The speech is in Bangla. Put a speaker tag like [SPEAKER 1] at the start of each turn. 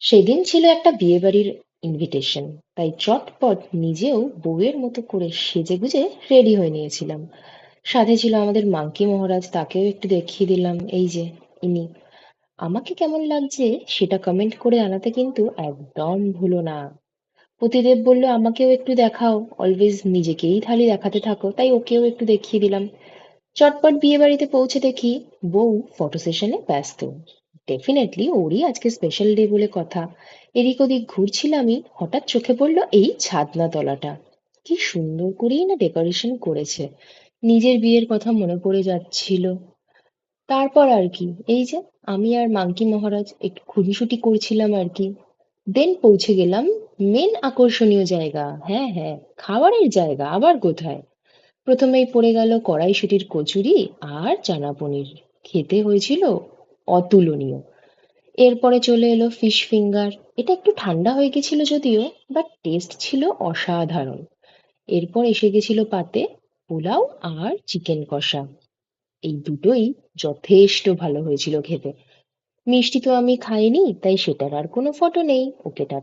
[SPEAKER 1] সেদিন ছিল একটা বিয়েবাড়ির ইনভিটেশন, তাই চটপট নিজেও বউয়ের মতো করে সেজেগুজে রেডি হয়ে নিয়েছিলাম। সাথে ছিল আমাদের মাঙ্কি মহারাজ, তাকেও একটু দেখিয়ে দিলাম, এই যে ইনি। আমাকে কেমন লাগছে সেটা কমেন্ট করে জানাতে কিন্তু একদম ভুলো না। পতিদেব বলল আমাকেও একটু দেখাও, অলওয়েজ নিজেকেই খালি দেখাতে থাকো, তাই ওকেও একটু দেখিয়ে দিলাম। চটপট বিয়ে বাড়িতে পৌঁছে দেখি বউ ফটো সেশনে ব্যস্ত। ডেফিনেটলি ওরই আজকে স্পেশাল ডে বলে কথা। এদিক ওদিক ঘুরছিলামই, হঠাৎ চোখে পড়লো এই ছাদনা তলাটা। কি সুন্দর করেই না ডেকোরেশন করেছে। নিজের বিয়ের কথা মনে পড়ে যাচ্ছিল। তারপর আর কি, এই যে আমি আর মাঙ্কি মহারাজ একটু খুনসুটি করছিলাম আর কি। দেন পৌঁছে গেলাম মেন আকর্ষণীয় জায়গা। হ্যাঁ হ্যাঁ, খাবারের জায়গা আবার কোথায়। প্রথমেই পড়ে গেল কড়াইশুঁটির কচুরি আর চানা পনির। খেতে হয়েছিল অতুলনীয়। এরপরে চলে এলো ফিশ ফিঙ্গার। এটা একটু ঠান্ডা হয়ে গেছিল যদিও, বাট টেস্ট ছিল অসাধারণ। এরপর এসে গেছিল পাতে পোলাও আর চিকেন কষা। এই দুটোই যথেষ্ট ভালো হয়েছিল খেতে। মিষ্টি তো আমি খাইনি, তাই সেটার আর কোনো ফটো নেই, ওকে